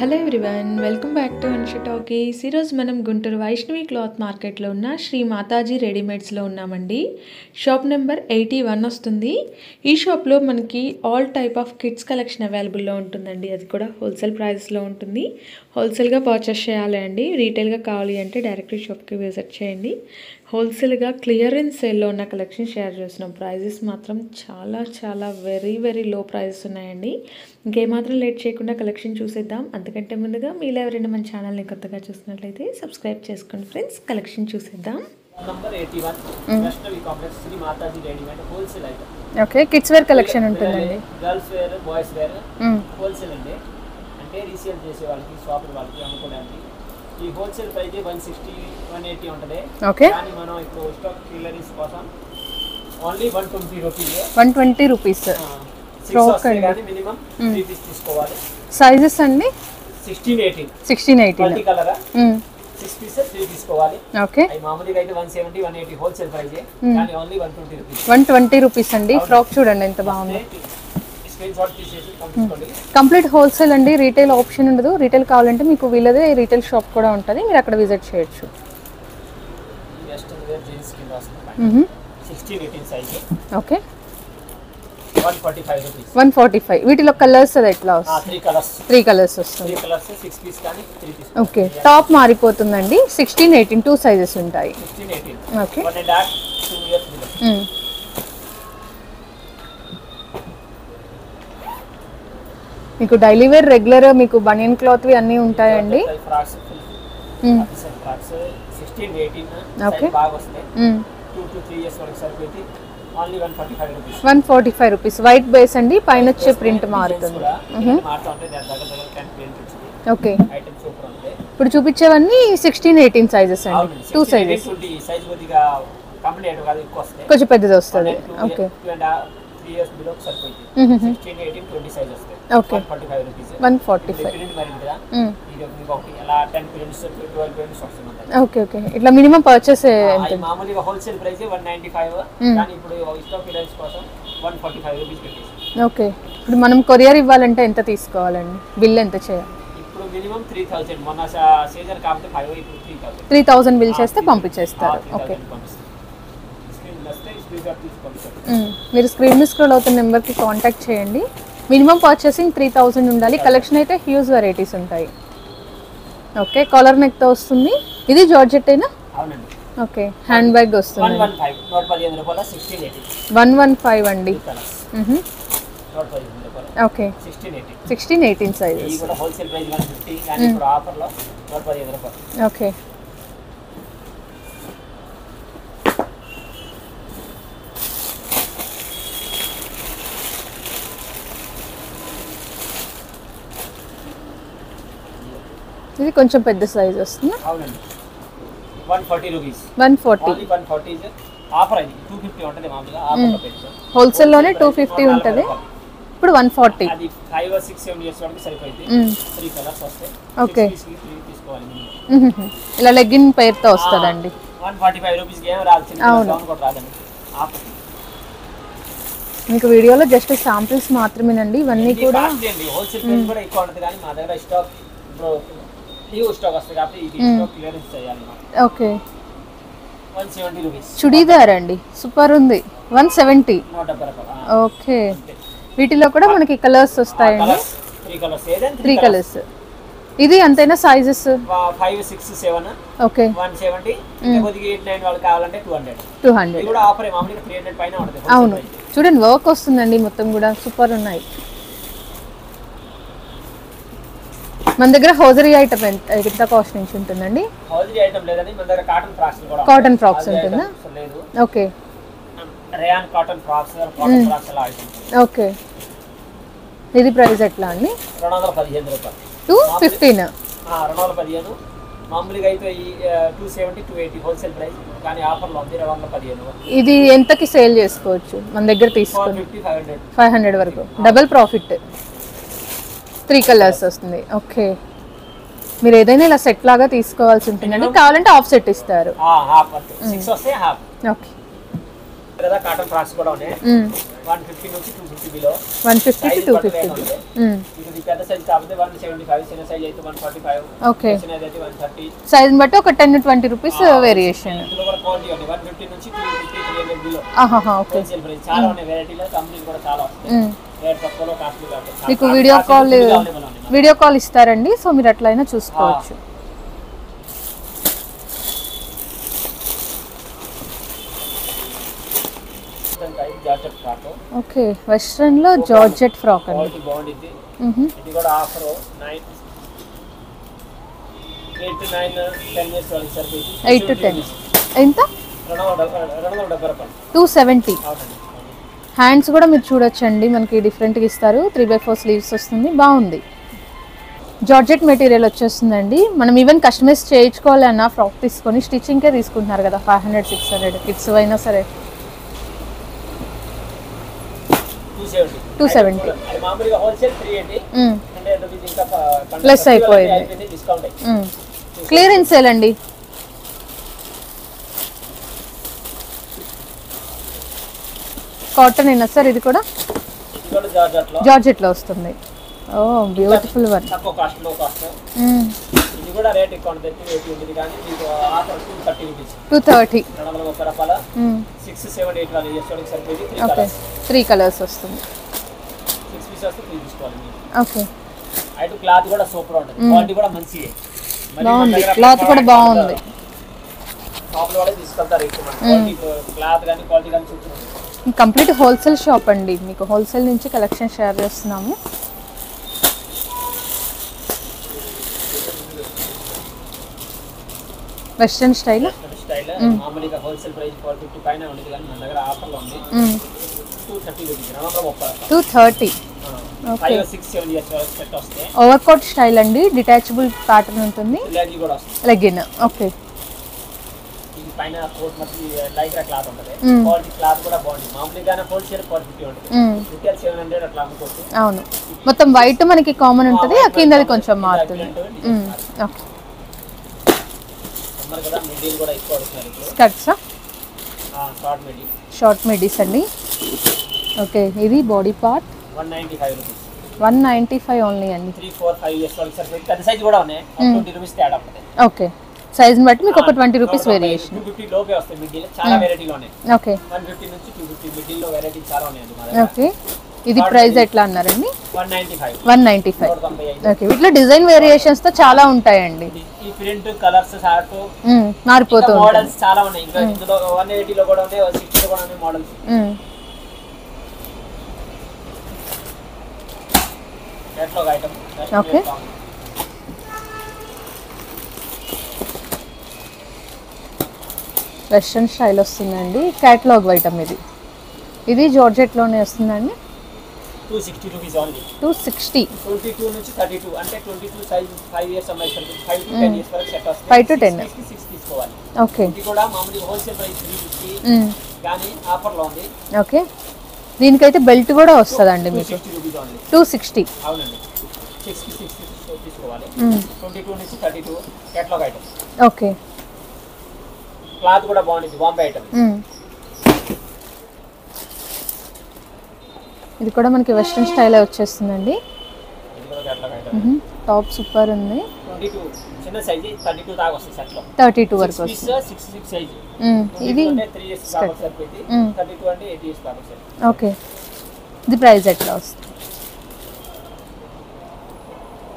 Hello everyone, welcome back to Anshu talkies. ఈరోజు మనం Guntur Vaishnavi cloth మార్కెట్లో ఉన్న శ్రీ మాతాజీ రెడీమేడ్స్లో ఉన్నామండి. షాప్ నెంబర్ 81 వస్తుంది. ఈ షాప్లో మనకి all type of kids collection అవైలబుల్లో ఉంటుందండి. అది కూడా హోల్సేల్ ప్రైస్లో ఉంటుంది. హోల్సేల్గా పర్చేస్ చేయాలి అండి. రీటైల్గా కావాలి అంటే డైరెక్ట్ షాప్కి విజిట్ చేయండి. హోల్సేల్గా క్లియరెన్స్ సేల్లో ఉన్న కలెక్షన్ షేర్ చేస్తున్నాం. ప్రైజెస్ మాత్రం చాలా వెరీ లో ప్రైజెస్ ఉన్నాయండి. ఇంకేమాత్రం లేట్ చేయకుండా కలెక్షన్ చూసేద్దాం. అంతకంటే ముందుగా మీలో ఎవరైనా మన ఛానల్ని కొత్తగా చూసినట్లయితే సబ్స్క్రైబ్ చేసుకోండి ఫ్రెండ్స్. కలెక్షన్ చూసేద్దాం. Number 81 Vaishnavi complex Shri Mataji readymade wholesale item. Okay, kids wear collection ఉంటుందండి. Girls wear, boys wear wholesale అండి. అంటే రీసేల్ చేసే వాళ్ళకి, షాపుల వాళ్ళకి అమ్ముకోవడానికి ఈ హోల్సేల్ ప్రైస్ 160 180 ఉంటుంది. ఓకే, కానీ మనం ఇప్పుడు స్టాక్ క్లియరెన్స్ కోసం ఓన్లీ 120 రూపీస్. 120 రూపీస్. ఫ్రాక్ అండి, మినిమం 3 పీస్ తీసుకోవాలి. సైజెస్ అండి 16 18 16 కలర్ 6 పీసెస్ 3 తీసుకోవాలి. ఓకే, అవి మామూలుగా అయితే 170 180 హోల్సేల్ ప్రైస్, కానీ ఓన్లీ 120 రూపీస్. 120 రూపీస్ అండి. ఫ్రాక్ చూడండి ఎంత బాగుంది. స్క్రీన్ షాట్ తీసేసి పంపించుకోండి. కంప్లీట్ హోల్సేల్ అండి. రీటైల్ ఆప్షన్ ఉండదు. రీటైల్ కావాలంటే మీకు వీళ్ళదే రీటైల్ షాప్ కూడా ఉంటుంది. మీరు అక్కడ విజిట్ చేయొచ్చు. వెస్టర్న్ వేర్ జీన్స్ కింద వస్తుంది. 16 18 సైజ్. Okay, 145 rupees. 145. వీటిలో కలర్స్ అది ఎట్లా వస్తుంది? 3 కలర్స్ వస్తుంది. 3 కలర్స్ 6 పీస్ కానీ 3 పీస్. ఓకే, టాప్ మారిపోతుందండి. 16 18 2 సైజెస్ ఉంటాయి. 16 18. Okay, 1.5 2 years below. మీకు డైలీ వేర్, రెగ్యులర్, మీకు బనియన్ క్లాత్వి అన్నీ ఉంటాయండి. ఫ్రాక్స్ ఫ్రాక్స్ 16 18 ఓకే, బాగా వస్తాయి. 2 to 3 ఇయర్స్ వరకు సరిపోయి only 145 rupees. 145 rupees. White base అండి. పైన వచ్చే ప్రింట్ మారుతుంది. మారుతూ ఉంటాయి. దాని దగ్గర 10 ప్రింట్ వచ్చింది. ఓకే, ఐటమ్ సూపర్ ఉంటాయి. ఇప్పుడు చూపించేవన్నీ 16 18 సైజెస్ అండి. 2 సైజెస్. సైజ్ కొద్దిగా కంప్లీట్ కాదు, ఎక్కువ వస్తాయి. కొంచెం పెద్దది వస్తుంది. ఓకే, 3 ఇయర్స్ బిలో సరిపోయింది. 16 18 20 సైజ్ వస్తాయి. Okay, 145 rupees. 145. ప్రింట్ మరి ఉంటుందా? ఇది ఇంకొకటి అలా 10 ప్రింట్స్ 12 ప్రింట్స్ వస్తుంది. ఓకే ఓకే, ఇట్లా మినిమం పర్చేస్ ఎంత? మామూలుగా హోల్సేల్ ప్రైస్ 195, కానీ ఇప్పుడు స్టాక్ క్లియరెన్స్ కోసం 145 రూపీస్ పెట్టేసి. ఓకే, ఇప్పుడు మనం కొరియర్ ఇవ్వాలంటే ఎంత తీసుకోవాలండి? బిల్ ఎంత చేయాలి? ఇప్పుడు మినిమం 3000. మొన్న సీజన్ కాబట్టి 5 ఇప్పుడు 3000. 3000 బిల్ చేస్తే పంపించేస్తారు. ఓకే, మీరు స్క్రీన్ మీద స్క్రోల్ అవుతున్న నెంబర్కి కాంటాక్ట్ చేయండి. మినిమం పర్చేసింగ్ 3000 ఉండాలి. కలెక్షన్ అయితే హ్యూజ్ వెరైటీస్ ఉంటాయి. ఓకే, కాలర్ నెక్తో వస్తుంది. ఇది జార్జెట్ అయినా? అవునండి. ఓకే, హ్యాండ్ బ్యాగ్ వస్తుంది. 115 115 రూపాయల 16 18. 115 అండి. Okay, 16 18 sizes. ఇది కూడా హోల్సేల్ ప్రైస్ 150, కానీ ఇప్పుడు ఆఫర్లో 115 రూపాయలు. ఓకే, ఇది కొంచెం పెద్ద సైజ్ వస్తుంది. అవునండి. 140 రూపీస్. 140. 140 ఆఫర్. అది 250 ఉంటుంది మామూలుగా. ఆఫర్లో పెట్టాం. హోల్సేల్లోనే 250 ఉంటుంది. ఇప్పుడు 140. అది 5 or 6 7 ఇయర్స్ వరకు సరిపోయింది. 3 కలర్స్ వస్తాయి. ఓకే, 3 తీసుకోవాలి. ఇలా లెగ్గిన్ పేరుతో వస్తుందండి. 145 రూపీస్కి ఏం రాదు. చిన్న కూడా రాదండి. ఆఫర్ మీకు వీడియోలో జస్ట్ శాంపిల్స్ మాత్రమేనండి. ఇవన్నీ కూడా హోల్సేల్ ప్రైస్ కూడా ఎక్కువ ఉంటుంది, కానీ మా దగ్గర స్టాక్ ఇప్పుడు న్యూ స్టాక్ వస్తుంది కాబట్టి ఇది స్టాక్ క్లియరెన్స్ చేయాలి. Okay, 170 rupees. చుడీదార్ అండి, సూపర్ ఉంది. 170. 170 రూపాయలు. ఓకే, వీటిలో కూడా మనకి కలర్స్ వస్తాయండి. 3 కలర్స్. ఏదైనా 3 కలర్స్. ఇది అంతేనా సైజెస్? 5 6 7. ఓకే, 170. కొద్దిగా 8 9 వాళ్ళు కావాలంటే 200. ఇది కూడా ఆఫర్. మామూలుగా 300 పైన ఉంటుంది. అవును, చూడండి వర్క్ వస్తుందండి. మొత్తం కూడా సూపర్ ఉన్నాయి. మన దగ్గర హోజరీ ఐటమ్ ఎంత కాస్ట్ నుంచి ఉంటుందండి? హోజరీ ఐటమ్ లేదండి, మన దగ్గర కాటన్ ఫ్రాక్స్ కూడా. కాటన్ ఫ్రాక్స్ ఉంటుందా? లేదు. Okay, rayon cotton frocks, cotton frocks అలా ఐటమ్. ఓకే, ఇది ప్రైస్ ఎట్లా అండి? 215 రూపాయలు. 215. 215. మామూలుగా అయితే 270 280 హోల్సేల్ ప్రైస్, కానీ ఆఫర్లో ఉంది 215. ఇది ఎంతకి సేల్ చేసుకోవచ్చు మన దగ్గర తీసుకొని? 450 500 వరకు. Double profit. 3 కలర్స్ వస్తుంది. ఓకే, మీరు ఏదైనా ఇలా సెట్ లాగా తీసుకోవాల్సి ఉంటుందండి. కావాలంటే హాఫ్ సెట్ ఇస్తారు. హాఫ్ 6 వస్తే హాఫ్. ఓకే, కదా కాటన్ ఫ్రాక్స్ కూడా ఉన్నాయి 150 నుంచి 250 బిలో 150 to 250 ఇది పెద్ద సైజ్ కాకపోతే 175 చిన్న సైజ్ అయితే 145 ఓకే చిన్నది అయితే 130 సైజ్ బట్టి ఒక 10 to 20 రూపీస్ వేరియేషన్ ఇందులో కూడా క్వాలిటీ ఉంది 150 నుంచి 250 300 బిలో ఓకే హోల్సేల్ ప్రైస్ చాలా ఉన్నాయి వెరైటీలో కంపెనీలు కూడా చాలా వస్తాయి రేట్ తక్కువలో కాస్ట్లీ కాబట్టి మీకు వీడియో కాల్ ఇస్తారండి సో మీరు అట్లయినా చూసుకోవచ్చు జార్జెట్ ఫ్రాక్ ఓకే వెస్ట్రన్ లో జార్జెట్ ఫ్రాక్ అండి క్వాలిటీ బాగుంది ఇది కూడా ఆఫర్ 8 to 9 10 ఇయర్స్ వరకు సరిపోతుంది 8 to 10 ఎంత 270 హ్యాండ్స్ కూడా మీరు చూడొచ్చండి మనకి డిఫరెంట్గా ఇస్తారు 3/4 స్లీవ్స్ వస్తుంది బాగుంది జార్జెట్ మెటీరియల్ వచ్చేస్తుందండి మనం ఈవెన్ కస్టమైజ్ చేయించుకోవాలన్నా ఫ్రాక్ తీసుకొని స్టిచ్చింగ్కే తీసుకుంటున్నారు కదా 500-600 కిడ్స్ అయినా సరే 270 అది మామూలుగా హోల్సేల్ 380 100 రూపాయస్ ఇంకా ప్లస్ అయిపోయింది డిస్కౌంట్ క్లియరెన్స్ సేల్ అండి కాటన్ అయినా సార్ ఇది కూడా జార్జెట్ లో వస్తుంది ఓ బ్యూటిఫుల్ వన్ తక్కువ కాస్ట్ లో కాస్ట్ ఇది కూడా రేట్ ఎక్కువ ఉంటుంది 280 ఉంది కానీ మీకు ఆఫర్ 230 రూపాయస్ 230 230 రూపాయల 6 7 8 వాళ్ళు చేస్తానికి సరిపోయి ఓకే 3 కలర్స్ వస్తుంది 6 పీస్ వస్తే 3 తీసుకోవాలి ఓకే ఐటు క్లాత్ కూడా సూపర్ ఉంటుంది క్వాలిటీ కూడా మంచిదే బాగుంది క్లాత్ కూడా బాగుంది షాప్ లో కూడా తీసుకెళ్తారు ఎక్కువ క్వాలిటీ క్లాత్ కానీ క్వాలిటీ కానీ చూస్తున్నారు కంప్లీట్ హోల్సేల్ షాప్ అండి మీకు హోల్సేల్ నుంచి కలెక్షన్ షేర్ చేస్తున్నాము వెస్టర్న్ స్టైల్ మామూలుగా హోల్సేల్ ప్రైస్ 450 పైన ఉంది కానీ మన దగ్గర ఆఫర్ లో ఉంది 230 రూపాయస్ 230 5 6 7 ఇయర్స్ వరకు సెట్ వస్తాయి ఓవర్ కోట్ స్టైల్ అండి డిటాచబుల్ ప్యాటర్న్ ఉంటుంది లెగ్గి కూడా వస్తుంది లెగ్గిన్ ఓకే ఇది పైన కోట్ మొత్తం లైట్ క్లాత్ ఉంటుంది క్వాలిటీ క్లాత్ కూడా బాగుంది మామూలుగానే హోల్సేల్ 450 ఉంటుంది రిటైల్ 700 అట్లా అమ్ముకోవచ్చు అవును మొత్తం వైట్ మనకి కామన్ ఉంటుంది ఆ కిందది కొంచెం మారుతుంది ఓకే సమ్మర్ కదా మిడిల్ కూడా ఎక్కువ వస్తున్నారు ఇప్పుడు స్కర్ట్స్ షార్ట్ మిడీస్ అండి ఓకే ఇది బాడీ పార్ట్ 195 రూపాయస్ 195 ఓన్లీ అండి 3 4 5 ఇయర్స్ వరకు సరిపోయి పెద్ద సైజ్ కూడా ఉన్నాయి 20 రూపాయస్ తేడా ఉంటుంది ఓకే సైజ్ ని బట్టి మీకు ఒక 20 రూపాయస్ వేరియేషన్ 250 లోపే వస్తాయి మిడిల్ చాలా వెరైటీలు ఉన్నాయి ఓకే 150 నుంచి 250 మిడిల్ లో వెరైటీ చాలా ఉన్నాయి మన దగ్గర ఓకే ఇది ప్రైస్ ఎట్లా అన్నారండి 195 ఓకే వీటిలో డిజైన్ వేరియేషన్స్ తో చాలా ఉంటాయండి ఈ ప్రింట్ కలర్స్ షార్ట్ మారిపోతూ మోడల్స్ చాలా ఉన్నాయి ఇంకా ఇందులో 180 లో కూడా ఉన్నాయి 160 లో కూడా ఉన్నాయి models catalogue item okay western style వస్తుందండి కేటలాగ్ ఐటమ్ ఇది జార్జెట్ లోనే వస్తుందండి 260 రూపాయస్ ఓన్లీ 260 22 నుంచి 32 అంటే 22 సైజ్ 5 ఇయర్స్ అమ్మాయి 5 to 10 ఇయర్స్ వరకు సెట్ వస్తుంది 5 to 10 6 తీసుకోవాలి ఓకే ఇది కూడా మామూలుగా హోల్సేల్ ప్రైస్ 350 కానీ ఆఫర్ లో ఉంది ఓకే దీనికైతే బెల్ట్ కూడా వస్తుందండి మీకు 260 రూపాయస్ ఓన్లీ 260 అవునండి 6 తీసుకోవాలి 22 నుంచి 32 కేటలాగ్ ఐటమ్ ఓకే క్లాత్ కూడా బాగుంది బాంబే ఐటమ్ ఇది కూడా మనకి వెస్ట్రన్ స్టైల్ వచ్చేస్తుందండి ఇది కూడా కేటలాగ్ ఐటమ్ టాప్ సూపర్ ఉంది 22 చిన్న సైజ్ 32 దాకా వస్తుంది సెట్ లో 32 వరకు వస్తుంది 6 సైజ్ ఇది 3 ఇయర్స్ దాకా సరిపోయింది 32 అంటే 8 ఇయర్స్ దాకా వస్తుంది ఓకే ఇది ప్రైస్ ఎట్లా వస్తుంది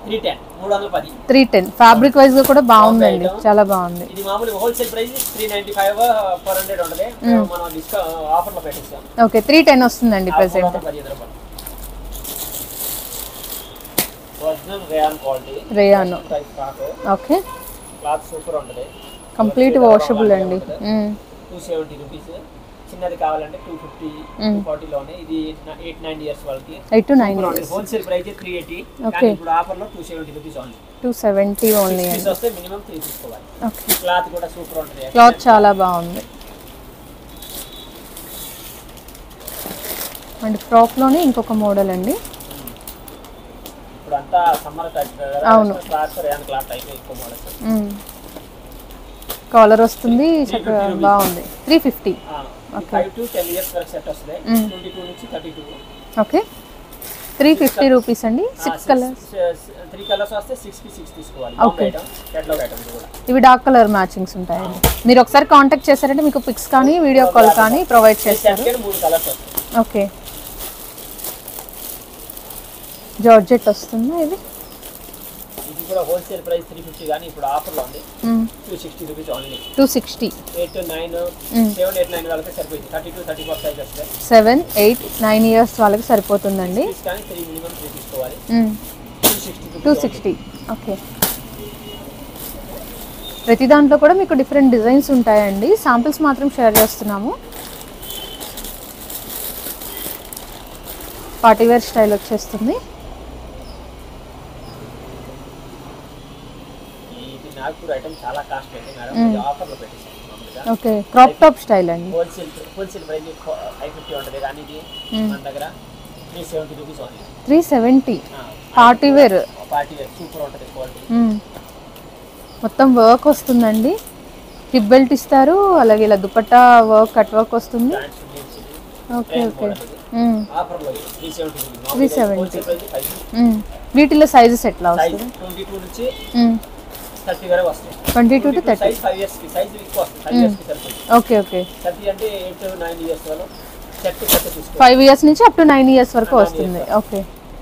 310 ఫ్యాబ్రిక్ వైజ్ గా కూడా బాగుందండి చాలా బాగుంది ఇది మామూలుగా హోల్సేల్ ప్రైస్ 395 400 ఉంటది మనం డిస్కౌంట్ ఆఫర్ లో పెట్టేస్తాం ఓకే 310 వస్తుందండి present original rayon quality rayon okay cloth super ఉంటది కంప్లీట్ వాషబుల్ అండి 270 రూపాయస్ చిన్నది కావాలంటే 250 240 లోనే ఇది 8-9 ఇయర్స్ వాళ్ళకి 8 to 9 years wholesale price 380 okay ఇప్పుడు ఆఫర్ లో 270 రూపాయస్ ఓన్లీ 270 ఓన్లీ అండి వస్తే మినిమం 3 తీసుకోవాలి ఓకే క్లాత్ కూడా సూపర్ ఉంటుంది క్లాత్ చాలా బాగుంది అండ్ ఫ్రాక్ లోనే ఇంకొక మోడల్ అండి ఇప్పుడు అంతా సమ్మర్ టైప్ అవును ఫ్రాక్స్ రేయాన్ క్లాత్ టైప్ ఎక్కువ మోడల్స్ కాలర్ వస్తుంది చక్కగా బాగుంది 350 ఓకే 5 to 10 years వరకు సెట్ వస్తుంది 22 నుంచి 32. ఓకే 350 రూపీస్ అండి. 6 కలర్స్ 3 కలర్స్ వస్తే 6 కి 6 తీసుకోవాలి. ఓకే కేటలాగ్ ఐటమ్స్ కూడా ఇవి డార్క్ కలర్ మ్యాచింగ్స్ ఉంటాయండి. మీరు ఒకసారి కాంటాక్ట్ చేశారంటే మీకు పిక్స్ కానీ వీడియో కాల్ కానీ ప్రొవైడ్ చేస్తారు. 3 కలర్స్ వస్తాయి. ఓకే జార్జెట్ వస్తుందా ఇది? ఇది కూడా హోల్సేల్ ప్రైస్ 350 కానీ ఇప్పుడు ఆఫర్లో ఉంది 260 రూపీస్ ఓన్లీ. 260 8 to 9 7 8 9 వాళ్ళకి సరిపోయింది. 32 34 సైజ్ వస్తాయి. 7 8 9 ఇయర్స్ వాళ్ళకి సరిపోతుందండి. కానీ 3 మినిమం 3 తీసుకోవాలి. 260 ఓకే. ప్రతి దాంట్లో కూడా మీకు డిఫరెంట్ డిజైన్స్ ఉంటాయండి. శాంపిల్స్ మాత్రం షేర్ చేస్తున్నాము. పార్టీ వేర్ స్టైల్ వచ్చేస్తుంది. నాగపూర్ ఐటమ్ చాలా కాస్ట్ అండి మేడం. ఆఫర్లో పెట్టేసాం. ఓకే క్రాప్ టాప్ స్టైల్ అండి. హోల్సేల్ ప్రైస్ 550 ఉంటుంది కానీ ఇది మన దగ్గర 370 rupees only. 370 party wear super ఉంటుంది క్వాలిటీ. మొత్తం వర్క్ వస్తుందండి. హిప్ బెల్ట్ ఇస్తారు, అలాగే ఇలా దుపట్టా వర్క్ కట్ వర్క్ వస్తుంది. ఓకే ఓకే ఆఫర్లో 370. వీటిలో సైజెస్ ఎట్లా వస్తుంది? 22 నుంచి 30 వరకు వస్తాయి. 22 to 30 సైజ్ 5 ఇయర్స్ కి సైజ్ ఎక్కువ వస్తుంది. 5 ఇయర్స్ కి సరిపోతుంది. ఓకే ఓకే 30 అంటే 8 to 9 ఇయర్స్ వరకు సెట్ తీసుకోవాలి. 5 ఇయర్స్ నుంచి అప్ టు 9 ఇయర్స్ వరకు వస్తుంది. ఓకే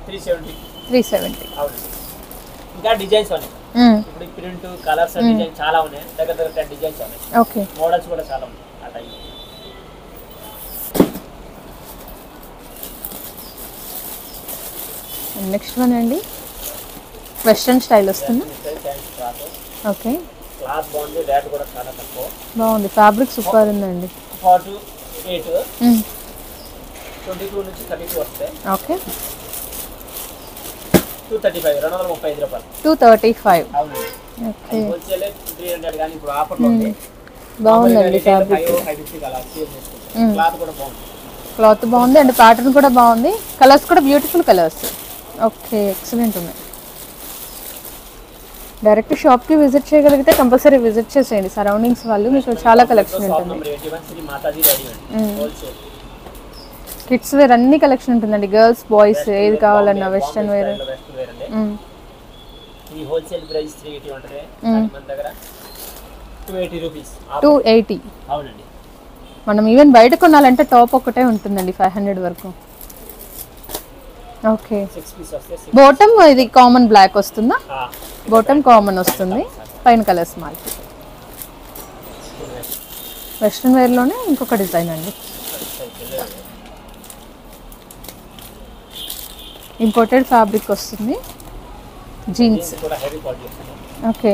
370 అవును. ఇంకా డిజైన్స్ ఉన్నాయి. ఇప్పుడు ప్రింట్ కలర్స్ డిజైన్ చాలా ఉన్నాయి. దగ్గర 10 డిజైన్స్ ఉన్నాయి. ఓకే మోడల్స్ కూడా చాలా ఉన్నాయి ఆ టైం. నెక్స్ట్ వన్ అండి వెస్ట్రన్ స్టైల్ వస్తుంది. ఓకే క్లాత్ బాగుంది. రేట్ కూడా చాలా తక్కువ. బాగుంది. ఫ్యాబ్రిక్ సూపర్ ఉందండి. 48 22 నుంచి 32 వస్తాయి. ఓకే 235 235 రూపాయలు. 235 అవును. ఓకే హోల్సేల్ 300 కానీ ఇప్పుడు ఆఫర్లో ఉంది. బాగుందండి ఫ్యాబ్రిక్. 550 అలా సేల్ చేసుకుంటాం. క్లాత్ కూడా బాగుంది. క్లాత్ బాగుంది అండ్ ప్యాటర్న్ కూడా బాగుంది. కలర్స్ కూడా బ్యూటిఫుల్ కలర్స్. ఓకే ఎక్సలెంట్ ఉన్నాయి. డైరెక్ట్ షాప్కి విజిట్ చేయగలిగితే కంపల్సరీ విజిట్ చేసేయండి. సరౌండింగ్స్ వాళ్ళు మీకు చాలా కలెక్షన్ ఉంటుంది. కిడ్స్ వేర్ అన్ని కలెక్షన్ ఉంటుందండి. గర్ల్స్ బాయ్స్ ఏది కావాలన్నా వెస్ట్రన్ వేర్. ఈ హోల్సేల్ ప్రైస్ 380 ఉంటుంది. మన దగ్గర 280 రూపీస్. 280 అవునండి. మనం ఈవెన్ బయట కొనాలంటే టాప్ ఒకటే ఉంటుందండి 500 వరకు. ఓకే 6 పీస్ వస్తే బాటమ్ ఇది కామన్ బ్లాక్ వస్తుందా? బాటమ్ కామన్ వస్తుంది. పైన కలర్స్ మార్క్. వెస్ట్రన్ వేర్లోనే ఇంకొక డిజైన్ అండి. ఇంపోర్టెడ్ ఫ్యాబ్రిక్ వస్తుంది. జీన్స్. ఓకే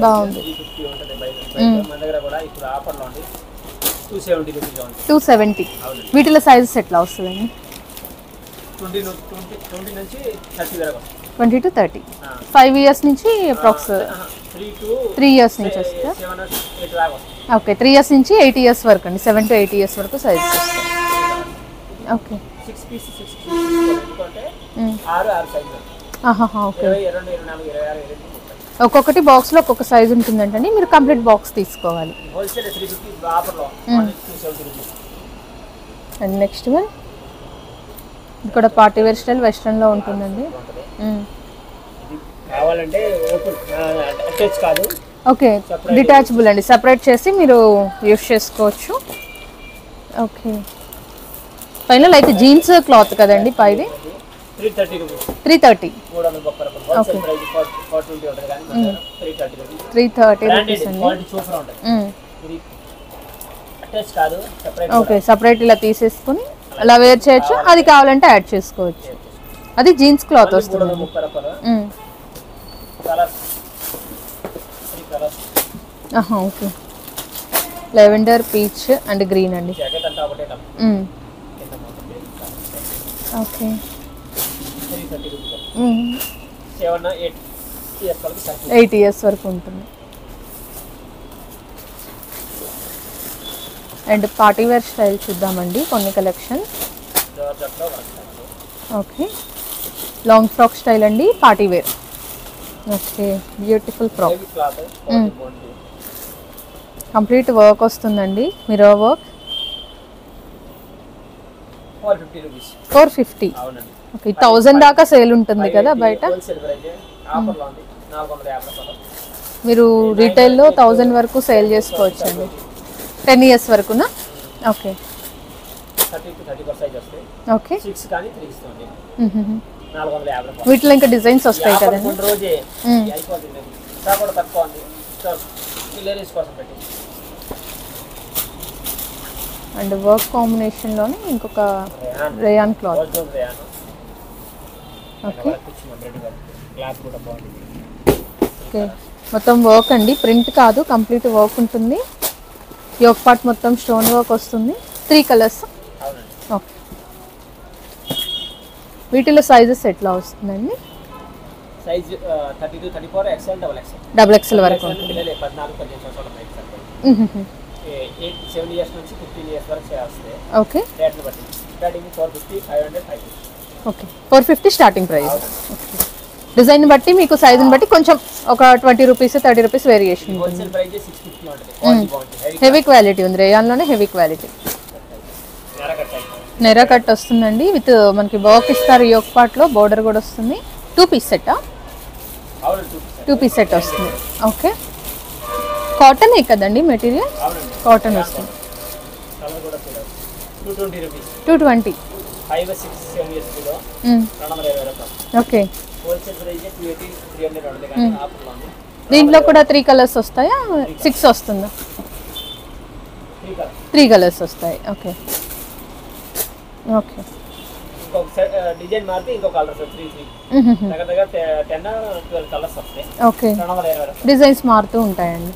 బాగుంది. 270 వీటిలో సైజెస్ ఎట్లా వస్తుందండి? 20 to 30 5 ఇయర్స్ నుంచి అప్రాక్స్ 3 ఇయర్స్ నుంచి వస్తుందా? ఓకే 3 ఇయర్స్ నుంచి 8 ఇయర్స్ వరకు అండి. 7 to 8 ఇయర్స్ వరకు సైజెస్ వస్తాయి. ఓకే ఓకే ఒక్కొక్కటి బాక్స్లో ఒక్కొక్క సైజ్ ఉంటుందంటండి. మీరు కంప్లీట్ బాక్స్ తీసుకోవాలి. అండ్ నెక్స్ట్ వన్ ఇక్కడ పార్టీ వేర్ స్టైల్ వెస్ట్రన్లో ఉంటుందండి. ఓకే డిటాచబుల్ అండి. సపరేట్ చేసి మీరు యూస్ చేసుకోవచ్చు. ఓకే పైన లైక్ జీన్స్ క్లాత్ కదండి పైది. 330 ఓకే 330 రూపీస్ అండి. ఓకే సపరేట్ ఇలా తీసేసుకుని అలా వేర్ చేయొచ్చు. అది కావాలంటే యాడ్ చేసుకోవచ్చు. అది జీన్స్ క్లాత్ వస్తుంది. Okay lavender peach and green అండి. ఓకే 8 ఇయర్స్ వరకు ఉంటుంది. అండ్ పార్టీ వేర్ స్టైల్ చూద్దామండి కొన్ని కలెక్షన్. ఓకే లాంగ్ ఫ్రాక్ స్టైల్ అండి party wear. Okay beautiful frock. Complete work వస్తుందండి, మిర్రర్ వర్క్. 450 రూపీస్. 450. అవునండి. ఓకే, 1000 దాకా సేల్ ఉంటుంది కదా బయట. హోల్సేల్ ప్రైస్ ఆఫర్లో ఉంది 450 రూపాయలు. మీరు రీటైల్లో 1000 వరకు సేల్ చేసుకోవచ్చు అండి. 10 years వరకునా? ఓకే. 30 to 34 సైజ్ వస్తాయి. ఓకే. 6 కానీ 3 ఇస్తుంది. 450 రూపాయలు. వీటిలో ఇంకా డిజైన్స్ వస్తాయి కదండి. కొన్ని రోజే అయిపోతుంది. స్టాక్ కూడా తక్కువ ఉంది. పిల్లరీస్ కోసం పెట్టి. అండ్ వర్క్ కాంబినేషన్లోనే ఇంకొక రేయాన్ క్లాత్. ఓకే. క్లాత్ కూడా బాగుంది. ఓకే, మొత్తం వర్క్ అండి, ప్రింట్ కాదు, కంప్లీట్ వర్క్ ఉంటుంది. యోక్ పార్ట్ మొత్తం స్టోన్ వర్క్ వస్తుంది. 3 కలర్స్. ఓకే. వీటిలో సైజెస్ ఎట్లా వస్తుందండి? Size 30 to 34 XL double XL వరకు. పిల్లలే 14-15 సంవత్సరాల పైకి సరిపోయి 7 years నుంచి 15 years వరకు చేస్తే. ఓకే. రేట్ని బట్టి starting 450, 500, 550. Okay, 450 starting price. Okay. Design బట్టి మీకు సైజుని బట్టి కొంచెం ఒక 20 rupees 30 rupees variation. Wholesale price 650 ఉంటుంది. క్వాలిటీ బాగుంటుంది. హెవీ క్వాలిటీ ఉంది, రేయాన్లోనే హెవీ క్వాలిటీ. నెరా కట్ వస్తుందండి, విత్ మనకి వర్క్ ఇస్తారు. యోక్ పార్ట్లో బోర్డర్ కూడా వస్తుంది. 2 పీస్ సెట్టా? 2 పీస్ సెట్ వస్తుంది. ఓకే. కాటన్ కదండి మెటీరియల్? కాటన్ వస్తుంది. 220 రూపీస్. 220. 5 6 7 years కిలో 220 రూపాయలు. ఓకే. హోల్సేల్ ప్రైస్ 280, 300 ఉంటుంది కానీ ఆఫర్లో ఉంది. దీంట్లో కూడా 3 కలర్స్ వస్తాయా? 6 వస్తుందా? 3 కలర్స్ వస్తాయి. ఓకే. ఓకే. ఇంకొక డిజైన్ మారితే ఇంకొక కలర్స్ 3 దగ్గర 10-12 కలర్స్ వస్తాయి. ఓకే. డిజైన్స్ మారుతూ ఉంటాయండి.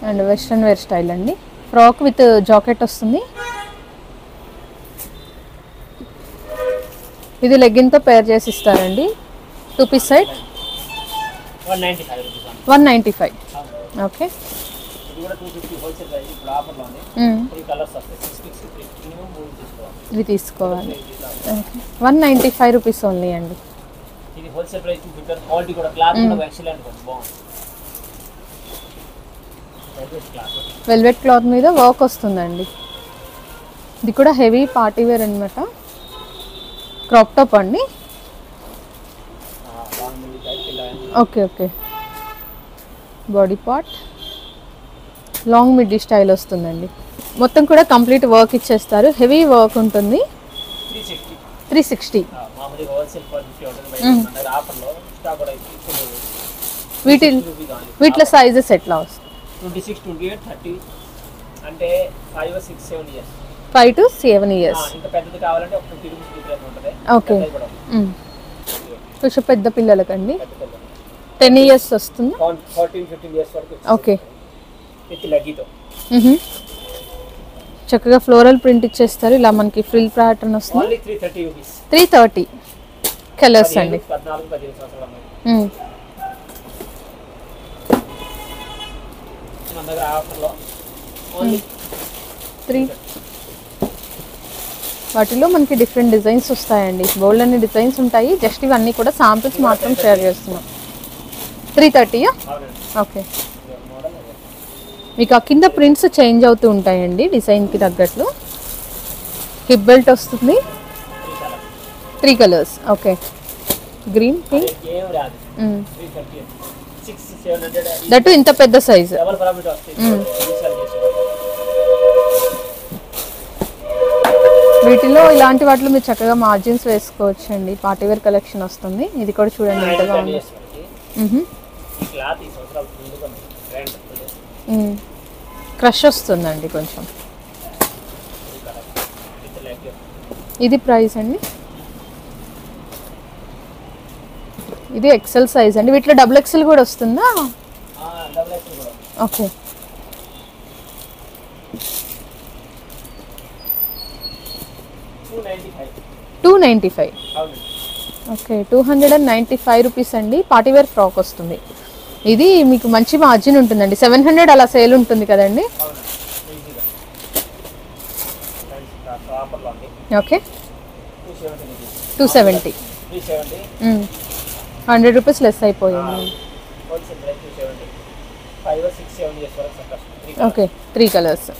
అండ్ వెస్ట్రన్ వేర్ స్టైల్ అండి, ఫ్రాక్ విత్ జాకెట్ వస్తుంది. ఇది లెగ్గిన్తో పేర్ చేసి ఇస్తారండి. 2 పీస్ సెట్ 195. ఓకే. ఇది కూడా 250 హోల్సేల్ ప్రైస్. ఇప్పుడు ఆఫర్లో ఉంది. 3 కలర్స్ వస్తాయి. 663 మినిమం 3 తీసుకోవాలి. ఇది తీసుకోవాలి. ఓకే. 195 రూపీస్ ఓన్లీ అండి. ఇది హోల్సేల్ ప్రైస్. బిట్టర్ క్వాలిటీ కూడా క్లాత్ కూడా ఎక్సలెంట్ బాగుంది. వెల్వెట్ క్లాత్ మీద వర్క్ వస్తుందండి. ఇది కూడా హెవీ పార్టీ వేర్ అనమాట. క్రాప్ టాప్ అండి. Okay. Okay. Body part long middy style వస్తుందండి. మొత్తం కూడా కంప్లీట్ వర్క్ ఇచ్చేస్తారు. హెవీ వర్క్ ఉంటుంది. 360. వీటిలో సైజెస్ ఎట్లా వస్తాయి? 26, 28, 30 అంటే 5 or 6, 7 years. 5 to 7 years. ఇంకా పెద్దది కావాలంటే ఒక 50 రూపీస్ డిఫరెన్స్ ఉంటుంది. ఓకే. కొంచెం పెద్ద పిల్లలకండి 10 years వస్తుంది. 14-15 years వరకు. ఓకే. విత్ లగ్గీతో చక్కగా ఫ్లోరల్ ప్రింట్ ఇచ్చేస్తారు. ఇలా మనకి ఫ్రిల్ ప్యాటర్న్ వస్తుంది. Only 330 rupees. 330 కలర్స్ అండి. 14-15 సంవత్సరాలు మన దగ్గర ఆఫర్లో ఓన్లీ 3. వాటిలో మనకి డిఫరెంట్ డిజైన్స్ వస్తాయండి. బోల్డ్ అన్ని డిజైన్స్ ఉంటాయి. జస్ట్ ఇవన్నీ కూడా శాంపిల్స్ మాత్రం షేర్ చేస్తున్నాం. 330. ఓకే. మీకు ఆ కింద ప్రింట్స్ చేంజ్ అవుతూ ఉంటాయండి డిజైన్కి తగ్గట్లు. హిప్ బెల్ట్ వస్తుంది. 3 colours. Okay. Green, pink. That ఇంత పెద్ద సైజ్. వీటిలో ఇలాంటి వాటిలో మీరు చక్కగా మార్జిన్స్ వేసుకోవచ్చు అండి. పార్టీవేర్ కలెక్షన్ వస్తుంది. ఇది కూడా చూడండి ఎంతగా ఉంది. క్రష్ వస్తుందండి కొంచెం. ఇది ప్రైస్ అండి. ఇది ఎక్సెల్ సైజ్ అండి. వీటిలో డబుల్ ఎక్సెల్ కూడా వస్తుందా? ఓకే. $295. ఓకే. 295 రూపీస్ అండి. పార్టీవేర్ ఫ్రాక్ వస్తుంది. ఇది మీకు మంచి మార్జిన్ ఉంటుందండి. 700 అలా సేల్ ఉంటుంది కదండి. ఓకే. 270. 100 రూపీస్ లెస్ అయిపోయింది. 5 or 6 7 years వరకు వస్తుంది. Okay 3 colours. ఈ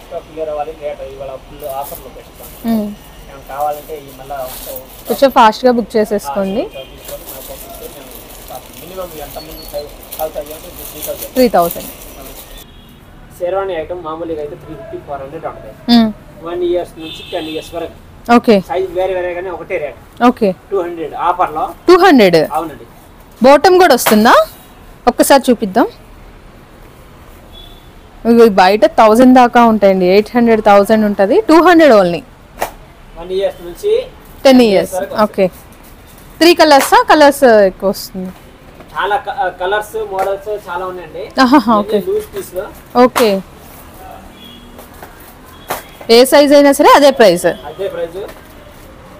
స్టాక్ క్లియర్ అవ్వాలి, రేట్ ఇవాళ ఫుల్ ఆఫర్లో పెట్టుకోండి. మనం కావాలంటే ఈ మళ్ళీ కొంచెం ఫాస్ట్గా బుక్ చేసేసుకోండి. మినిమం ఎంతమంది 5,000 3,000. షేర్వాణి ఐటమ్ మామూలుగా అయితే 350 400 ఉంటుంది. 1 years నుంచి 10 years వరకు. ఓకే సైజ్ వేరే వేరే కానీ ఒకటే రేట్. ఓకే 200 ఆఫర్లో. 200. అవునండి. బాటమ్ కూడా వస్తుందా? ఒక్కసారి చూపిద్దాం. ఇవి బయట 1000 దాకా ఉంటాయండి. 800 1000 ఉంటుంది. 200 ఓన్లీ. 1 years నుంచి 10 years. ఓకే 3 కలర్సా? కలర్స్ ఎక్కువ వస్తుంది. చాలా కలర్స్ మోడల్స్ చాలా ఉన్నాయండి. ఓకే లూజ్ పీస్ లో. ఓకే ఏ సైజ్ అయినా సరే అదే ప్రైస్. అదే ప్రైస్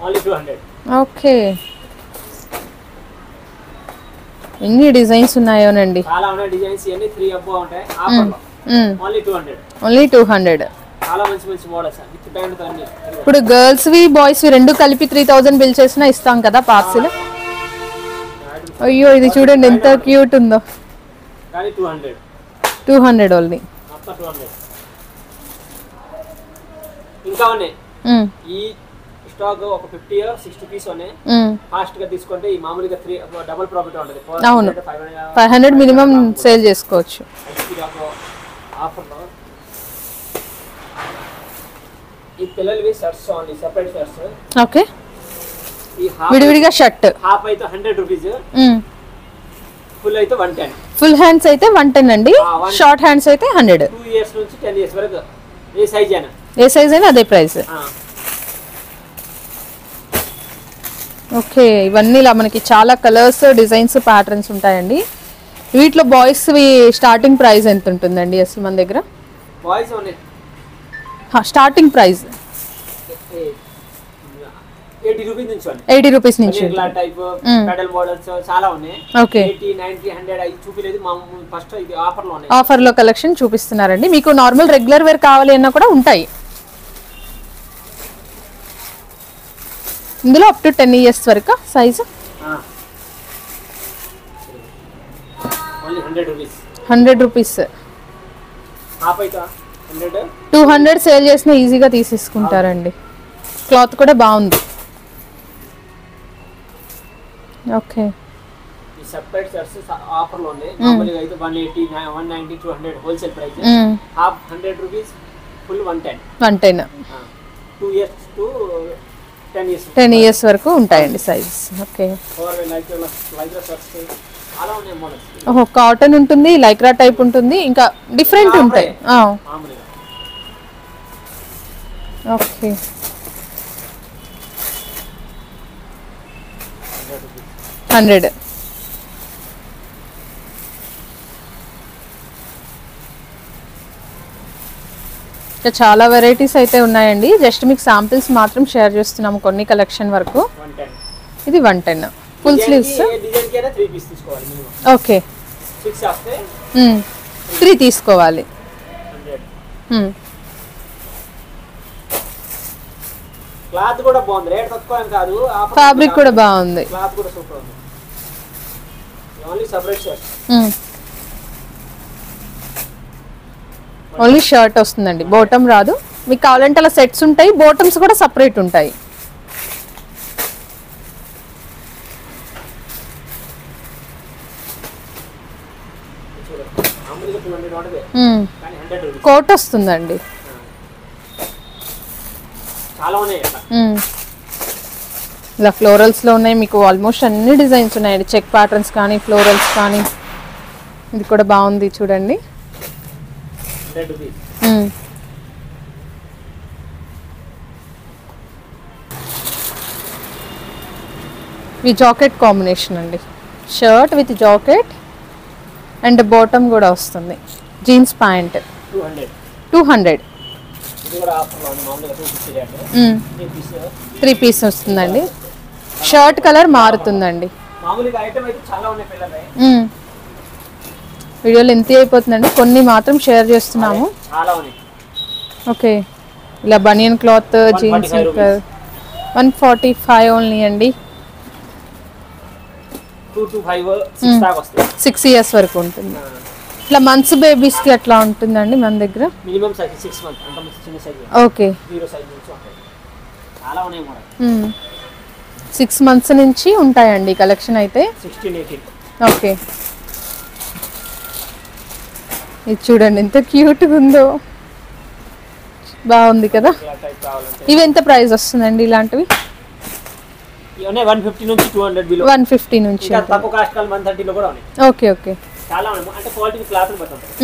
ఓన్లీ 200. ఓకే ఎన్ని డిజైన్స్ ఉన్నాయోనండి. చాలా ఉన్నాయి డిజైన్స్. ఇవన్నీ 3 అబ్బో ఉంటాయి ఆఫర్లో. ఓన్లీ 200. ఓన్లీ 200. చాలా మంచి మంచి మోడల్స్ విత్ బ్యాండ్ తో అన్ని. ఇప్పుడు గర్ల్స్ వి బాయ్స్ వి రెండు కలిపి 3000 బిల్ చేసినా ఇస్తాం కదా పార్సిల్. అయ్యో ఇది చూడండి ఎంత క్యూట్ ఉందో. కానీ 200. 200 ఓన్లీ. మొత్తం 200. ఇంకా ఉన్నాయి. ఈ స్టాక్ ఒక 50 or 60 పీస్ ఉన్నాయి. ఫాస్ట్ గా తీసుకుంటే ఈ మామూలుగా 3 డబుల్ ప్రాఫిట్ ఉంటుంది. అవును 500 మినిమం సేల్ చేసుకోవచ్చు. ఆఫర్లో ఈ పిల్లలవి shirts only separate shirts. Okay ఈ విడివిడిగా షర్ట్. హాఫ్ అయితే 100 రూపీస్. ఫుల్ అయితే 110. ఫుల్ హ్యాండ్స్ అయితే 110 అండి. షార్ట్ హ్యాండ్స్ అయితే 100. 2 years నుంచి 10 years వరకు ఏ సైజ్ అయినా. ఏ సైజ్ అయినా అదే ప్రైస్. ఓకే ఇవన్నీ ఇలా మనకి చాలా కలర్స్ డిజైన్స్ ప్యాటర్న్స్ ఉంటాయండి. వీటిలో బాయ్స్ వి స్టార్టింగ్ ప్రైస్ ఎంత ఉంటుందండి అసలు మన దగ్గర? బాయ్స్ ఉన్నాయి స్టార్టింగ్ ప్రైస్ 80 రూపీస్ నుంచి. 80 రూపీస్ నుంచి టైప్ పెడల్ మోడల్స్ చాలా ఉన్నాయి. ఓకే 80 90 100 అయి చూపిలేదు. ఫస్ట్ ఇది ఆఫర్ లో ఉన్నాయి. ఆఫర్ లో కలెక్షన్ చూపిస్తున్నారండి. మీకు నార్మల్ రెగ్యులర్ వేర్ కావాలి అన్నా కూడా ఉంటాయి. ఇందులో అప్ టు 10 years వరకు size. Only 100 rupees. 100 rupees. Half అయితే 100. 200 సేల్ చేసినా ఈజీగా తీసేసుకుంటారండి. క్లాత్ కూడా బాగుంది. ఓకే ఈ సెపరేట్ షర్ట్స్ ఆఫర్ లో ఉన్నాయి. మామూలుగా అయితే 180 190 200 wholesale price. Half 100 rupees, full 110. 2 years to 10 years. 10 years వరకు ఉంటాయండి సైజ్. ఓకే లైక్రా షర్ట్స్ చాలా ఉన్నాయి మోడల్స్. ఓహో కాటన్ ఉంటుంది, లైక్రా టైప్ ఉంటుంది, ఇంకా డిఫరెంట్ ఉంటాయి. మామూలుగా ఓకే 100. ఇంకా చాలా వెరైటీస్ అయితే ఉన్నాయండి. జస్ట్ మీకు శాంపిల్స్ మాత్రం షేర్ చేస్తున్నాము కొన్ని కలెక్షన్ వరకు. 110. ఇది 110 ఫుల్ స్లీవ్స్. డిజైన్ కి 3 పీస్ తీసుకోవాలి మినిమం. ఓకే 6 వస్తే 3 తీసుకోవాలి. 100. క్లాత్ కూడా బాగుంది. రేట్ తక్కువ అని కాదు. ఫ్యాబ్రిక్ కూడా బాగుంది. క్లాత్ కూడా సూపర్ ఉంది. Only separate shirt. Only shirt వస్తుందండి, బాటమ్ రాదు. మీకు కావాలంటే అలా సెట్స్ ఉంటాయి, బాటమ్స్ కూడా సపరేట్ ఉంటాయి. కోట్ వస్తుందండి. చాలా ఉన్నాయి ఇలా ఫ్లోరల్స్ లో ఉన్నాయి. మీకు ఆల్మోస్ట్ అన్ని డిజైన్స్ ఉన్నాయండి. చెక్ ప్యాటర్న్స్ కానీ ఫ్లోరల్స్ కానీ. ఇది కూడా బాగుంది చూడండి. 100 రూపీస్. ఈ జాకెట్ కాంబినేషన్ అండి. Shirt with jacket and bottom కూడా వస్తుంది. Jeans pant 200. ఇది కూడా ఆఫర్ లో ఉంది. మామూలుగా 250 రేట్. 3 పీస్ వస్తుందండి. షర్ట్ కలర్ మారుతుందండి. మామూలుగా ఐటమ్ అయితే చాలా ఉన్నాయి పిల్లలే. వీడియోలో ఎంత అయిపోతుందండి, కొన్ని మాత్రం షేర్ చేస్తున్నాము. చాలా ఉన్నాయి. ఓకే ఇలా బనియన్ క్లాత్ జీన్స్ 145 ఓన్లీ అండి. 2 to 5 6 దాకా వస్తుంది. 6 years వరకు ఉంటుంది. ఇట్లా మంత్స్ బేబీస్కి అట్లా ఉంటుందండి మన దగ్గర? మినిమం సైజ్ 6 మంత్స్, అంత చిన్న సైజ్. ఓకే, 0 సైజ్ నుంచి ఉంటాయి, చాలా ఉన్నాయి మోడల్. 6 మంత్స్ నుంచి ఉంటాయండి కలెక్షన్ అయితే. 16, 18. ఓకే, ఇది చూడండి ఎంత క్యూట్గా ఉందో, బాగుంది కదా. ఇవి ఎంత ప్రైస్ వస్తుందండి ఇలాంటివి? ఇవన్నీ 150 నుంచి 200 బిలో. 150 నుంచి తక్కువ కాస్ట్ కాల్ 130 లో కూడా ఉన్నాయి. ఓకే ఓకే, చాలా ఉన్నాయి, అంటే క్వాలిటీ క్లాత్ బట్టి ఉంటుంది.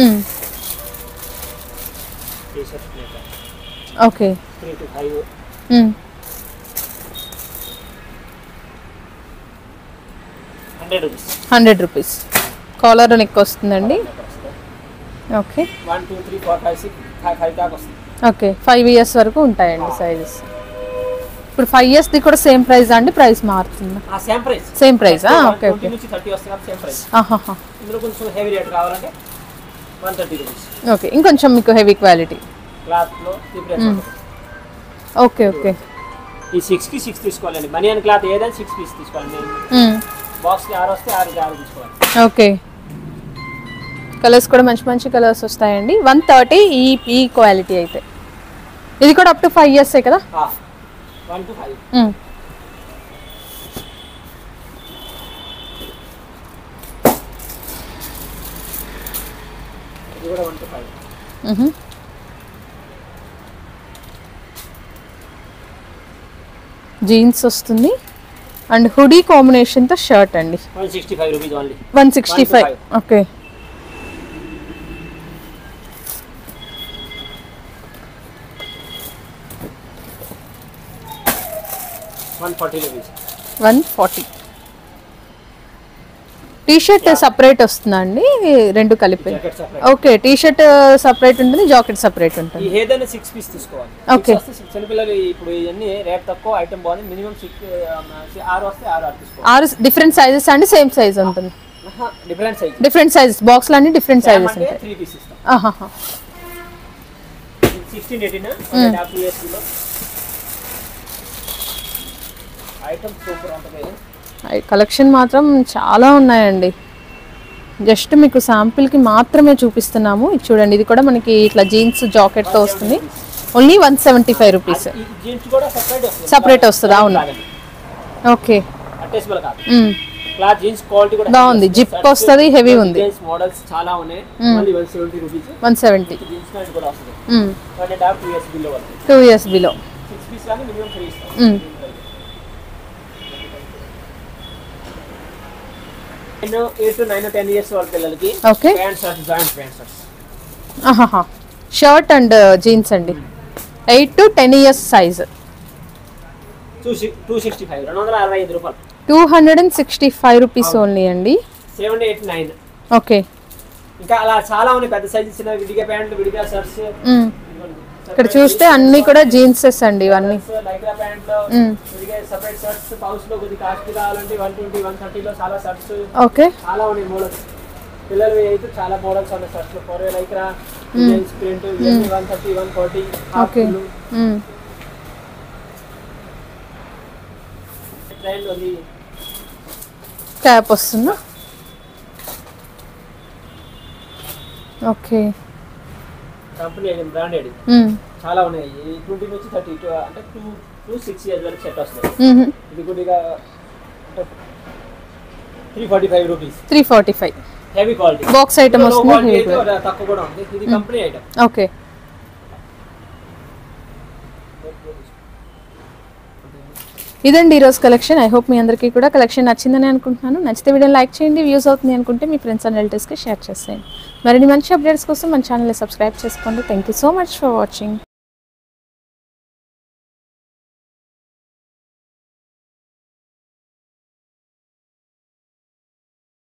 Okay, 3 to 5. 100 rupees. Collar neck వస్తుందండి. ఓకే, 1 2 3 4 5 6 5 దాకా వస్తుంది. ఓకే, 5 ఇయర్స్ వరకు ఉంటాయండి సైజెస్. ఇప్పుడు 5 ఇయర్స్ ది కూడా సేమ్ ప్రైస్ అండి? ప్రైస్ మారుతుందా? Same price. Same price. Okay okay, 20 నుంచి 30 వస్తుంది కాబట్టి సేమ్ ప్రైస్. ఆహాహా. ఇందులో కొంచెం హెవీ రేట్ కావాలంటే 130 రూపీస్. ఓకే, ఇంకొంచెం మీకు హెవీ క్వాలిటీ క్లాత్ లో డిఫరెన్స్. ఓకే ఓకే, ఈ 6 కి 6 తీసుకోవాలండి. బనియన్ క్లాత్ ఏదైనా 6 పీస్ తీసుకోవాలి. బాక్స్ కి 6 వస్తే 6 తీసుకోవాలి. ఓకే, కలర్స్ కూడా మంచి మంచి కలర్స్ వస్తాయండి. 130 ఈ క్వాలిటీ అయితే. ఇది కూడా అప్ టు 5 ఇయర్సే కదా? 1 to 5. ఇది కూడా 1 to 5. జీన్స్ వస్తుంది అండ్ హుడీ కాంబినేషన్తో షర్ట్ అండి. 165 rupees only. 165. Okay, 140 rupees. 140. T shirt separate వస్తుందా అండి? రెండు కలిపి. ఓకే, టీ షర్ట్ సపరేట్ ఉంటుంది, జాకెట్ సపరేట్ ఉంటుంది. ఏదైనా 6 పీస్ తీసుకోవాలి. ఓకే, చిన్నపిల్లలు ఇప్పుడు ఇవన్నీ రేట్ తక్కువ, ఐటమ్ బాగుంది. మినిమం 6 వస్తే 6 తీసుకోవాలి. 6 డిఫరెంట్ సైజెస్ అండి? సేమ్ సైజ్ ఉంటుంది? Different size. Different sizes box అన్ని డిఫరెంట్ సైజెస్ ఉంటాయి. 3 పీస్ ఇస్తాం. ఆహాహా. 16, 18 2 ఇయర్స్ లో ఐటమ్ సూపర్ ఉంటుంది. కలెక్షన్ మాత్రం చాలా ఉన్నాయండి. జస్ట్ మీకు శాంపిల్కి మాత్రమే చూపిస్తున్నాము. ఇది చూడండి, ఇది కూడా మనకి ఇట్లా జీన్స్ జాకెట్తో వస్తుంది. Only 175 rupees. సపరేట్ వస్తుంది. అవును, ఓకే. క్లాత్ జీన్స్ క్వాలిటీ కూడా బాగుంది, జిప్ వస్తుంది, హెవీ ఉంది. మోడల్స్ చాలా ఉన్నాయి. మళ్ళీ 170 రూపీస్. 170. జీన్స్ ప్యాంట్ కూడా వస్తుంది. 2 years below. 2 years below. 6 piece కానీ మినిమం 3 ఇస్తాం. 8 to 9 10 ఇయర్స్ వాళ్ళ పిల్లలకి okay pant shirt, joint pant shirts. ఆహాహా, షర్ట్ అండ్ జీన్స్ అండి. 8 to 10 ఇయర్స్ సైజ్. 265 265 రూపాయలు. 265 రూపీస్ ఓన్లీ అండి. 7 8 9. ఓకే, ఇంకా అలా చాలా ఉన్నాయి. పెద్ద సైజ్ చిన్న విడిగా ప్యాంట్లు, విడిగా షర్ట్స్. ఇక్కడ చూస్తే అన్ని కూడా జీన్సెస్ అండి ఇవన్నీ. లైక్రా ప్యాంట్లో విడిగా సెపరేట్ షర్ట్స్. పౌచ్ లో కొద్ది కాస్ట్ కావాలంటే 120 130 లో చాలా షర్ట్స్. ఓకే, చాలా ఉన్నాయి మోడల్స్. పిల్లలు అయితే చాలా మోడల్స్ ఉన్నాయి షర్ట్స్ లో. For Lycra jeans print 130 140. Okay, trend ఉంది. క్యాప్ వస్తుందా? ఓకే, కంపెనీ బ్రాండెడ్ చాలా ఉన్నాయి. 20 నుంచి 30 అంటే 2 to 6 ఇయర్స్ వరకు సెట్ వస్తుంది. ఇది కొద్దిగా 345 rupees. 345 heavy quality box item వస్తుంది. తక్కువ కూడా ఉంది. ఇది కంపెనీ ఐటమ్. ఓకే, ఇదండి ఈరోజు కలెక్షన్. ఐ హోప్ మీ అందరికీ కూడా కలెక్షన్ నచ్చిందని అనుకుంటున్నాను. నచ్చితే వీడియో లైక్ చేయండి. వ్యూస్ అవుతుంది అనుకుంటే మీ ఫ్రెండ్స్ అండ్ రిలేటివ్స్కి షేర్ చేసేయండి. మరిన్ని మంచి అప్డేట్స్ కోసం మన ఛానల్ని సబ్స్క్రైబ్ చేసుకోండి. Thank you so much for watching.